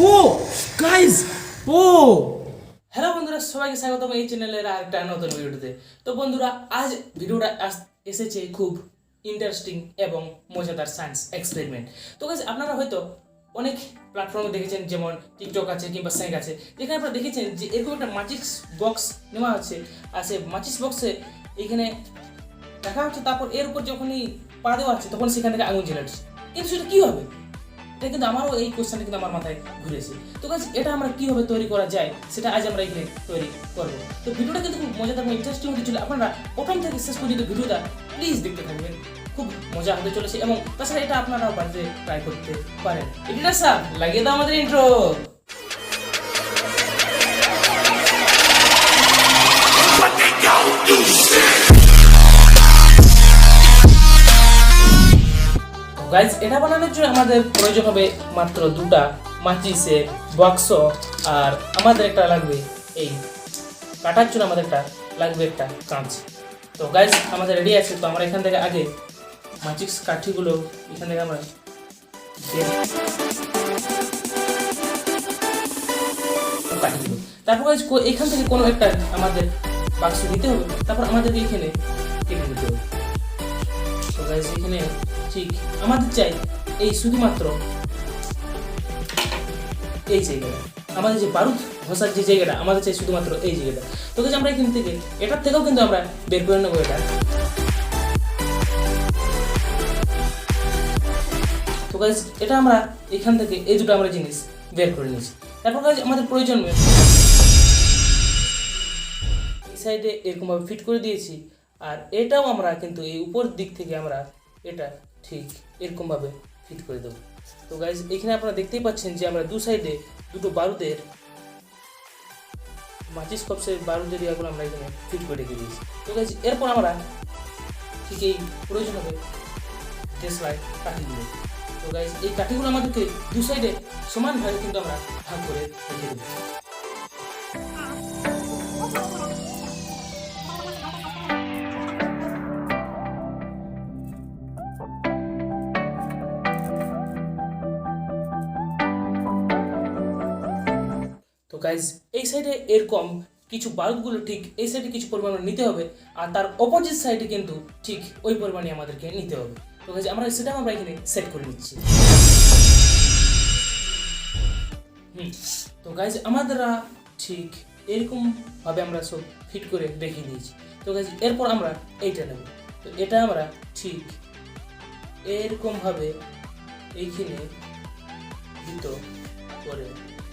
ও guys ও hello বন্ধুরা, সবাইকে স্বাগতম এই চ্যানেলের আরেকটা নতুন ভিডিওতে। তো বন্ধুরা, আজ ভিডিওটা এসেছে খুব ইন্টারেস্টিং এবং মজাদার সায়েন্স এক্সপেরিমেন্ট। তো গাইস, আপনারা হয়তো অনেক প্ল্যাটফর্মে দেখেছেন, যেমন টিকটক আছে কিংবা স্যাঙ্ক আছে, যেখানে আপনারা দেখেছেন যে এরকম একটা মাচিস বক্স নেওয়া হচ্ছে। আর সেই মাচিস বক্সে এখানে দেখা হচ্ছে, তারপর এর উপর যখনই পা দেওয়া হচ্ছে তখন সেখান থেকে আগুন জ্বলে উঠছে। কিন্তু সেটা কী হবে? এটা কিন্তু আমারও এই কোশ্চেনটা কিন্তু আমার মাথায় ঘুরেছে। তো গাইস, এটা আমরা কীভাবে তৈরি করা যায় সেটা আজ আমরা এখানে তৈরি করবো। তো ভিডিওটা কিন্তু খুব মজাদার এবং ইন্টারেস্টিং হতে চলে। আপনারা প্রথম থেকে শেষ পর্যন্ত ভিডিওটা প্লিজ দেখতে থাকবেন, খুব মজা হতে চলেছে। এবং তাছাড়া এটা আপনারা বাড়িতে ট্রাই করতে পারেন। এডিটর স্যার, লাগিয়ে দাও আমাদের ইন্ট্রো। গাইজ, এটা বানানোর জন্য আমাদের প্রয়োজন হবে মাত্র দুটা মাচিসের বাক্স, আর আমাদের একটা লাগবে এই কাটার জন্য আমাদের একটা লাগবে একটা কাঁচ। তো গাইজ, আমাদের রেডি আছে। তো আমরা এখান থেকে আগে মাচিস কাঠিগুলো এখান থেকে আমরা কাঠিগুলো, তারপর গাইজ এখান থেকে কোনো একটা আমাদের বাক্স নিতে হবে, তারপর আমাদেরকে এখানে কেটে দিতে হবে। তো গাইজ, এখানে ঠিক আমাদের চাই এই শুধুমাত্র এই জায়গাটা, আমাদের যে বারুদ ঘষার যে জায়গাটা আমাদের চাই শুধুমাত্র এই জায়গাটা। তো গাইজ, আমরা এখান থেকে এটার থেকেও কিন্তু আমরা বের করে নেবো এটা। তো গাইজ, এটা আমরা এখান থেকে এই দুটো আমরা জিনিস বের করে নিয়েছি। তারপর গাইজ, আমাদের প্রয়োজন এই সাইডে এরকমভাবে ফিট করে দিয়েছি, আর এটাও আমরা কিন্তু এই উপর দিক থেকে আমরা এটা ঠিক এরকমভাবে ফিট করে দেবো। তো গাইজ, এখানে আপনারা দেখতেই পাচ্ছেন যে আমরা দু সাইডে দুটো বারুদের মাচিস কপসের বারুদের ইয়াগুলো আমরা এখানে ফিট করে রেখে দিয়েছি। তো গাইজ, এরপর আমরা ঠিক এই প্রয়োজন হবে দেশলাই কাঠিগুলো। তো গাইজ, এই কাঠিগুলো আমাদেরকে দু সাইডে সমানভাবে কিন্তু আমরা ভাগ করে রেখে দেবো। তো গাইজ, এই সাইডে এরকম কিছু বাল্বগুলো ঠিক এই সাইডে কিছু পরিমাণে নিতে হবে, আর তার অপোজিট সাইডে কিন্তু ঠিক ওই পরিমাণে আমাদেরকে নিতে হবে। তো গাইজ, আমরা সেটা আমরা এখানে সেট করে নিচ্ছি। তো গাইজ, আমাদেরা ঠিক এরকমভাবে আমরা সব ফিট করে রেখে দিয়েছি। তো গাইজ, এরপর আমরা এইটা নেব। তো এটা আমরা ঠিক এরকমভাবে এইখানে ভিতর করে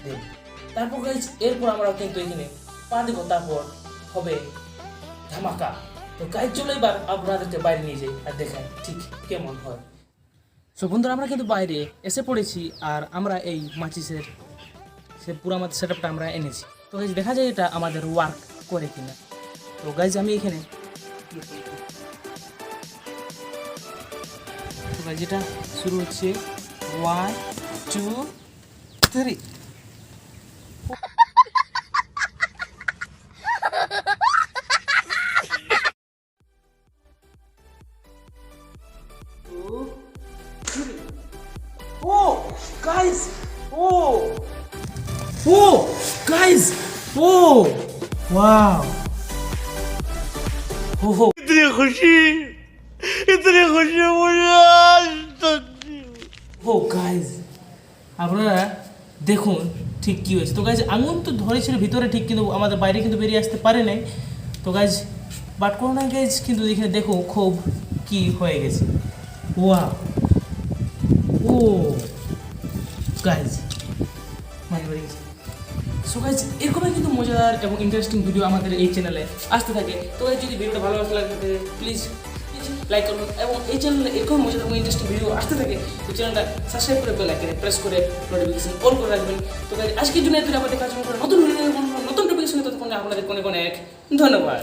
দেব। তারপর গাইজ, এরপর আমরা কিন্তু এখানে পা দেবো, তারপর হবে ধামাকা। তো গাইজ, চলো এবার আপনাদেরকে বাইরে নিয়ে যাই আর দেখাই ঠিক কেমন হয়। সো বন্ধুরা, আমরা কিন্তু বাইরে এসে পড়েছি, আর আমরা এই মাচিসের পুরো আমাদের সেট আপটা আমরা এনেছি। তো গাইজ, দেখা যায় এটা আমাদের ওয়ার্ক করে কিনা। তো গাইজ, আমি এখানে তো গাইজ, এটা শুরু হচ্ছে 1 2 3। Oh, guys! Oh! Oh, guys! Oh! Wow! Oh! इतनी खुशी मुझे आज तक नहीं हुई। Oh, guys! আপনারা দেখুন ঠিক কী হয়েছে। তো গাইজ, আঙুল তো ধরেছিল ভিতরে ঠিক, কিন্তু আমাদের বাইরে কিন্তু বেরিয়ে আসতে পারে নাই। তো গাইজ, বাট কোনো না গাইজ, কিন্তু এখানে দেখো খুব কি হয়ে গেছে। ওয়া ও গাইজ, মানে বেরিয়ে গেছে। সো গাইজ, এরকমই কিন্তু মজাদার এবং ইন্টারেস্টিং ভিডিও আমাদের এই চ্যানেলে আসতে থাকে। তো গাইজ, যদি ভিডিওটা ভালো লাগে প্লিজ লাইক করুন, এবং এই চ্যানেলে এরকম মজাদার এবং ইন্টারেস্টিং ভিডিও আসতে থাকে তো চ্যানেলটা সাবস্ক্রাইব করে বেল আইকনে প্রেস করে নোটিফিকেশন অন করে রাখবেন। তো গাইজ, আজকের জন্য এত আবার দেখা নতুন ভিডিও নতুন নোটিফিকেশন, ততক্ষণ আপনাদের অনেক অনেক ধন্যবাদ।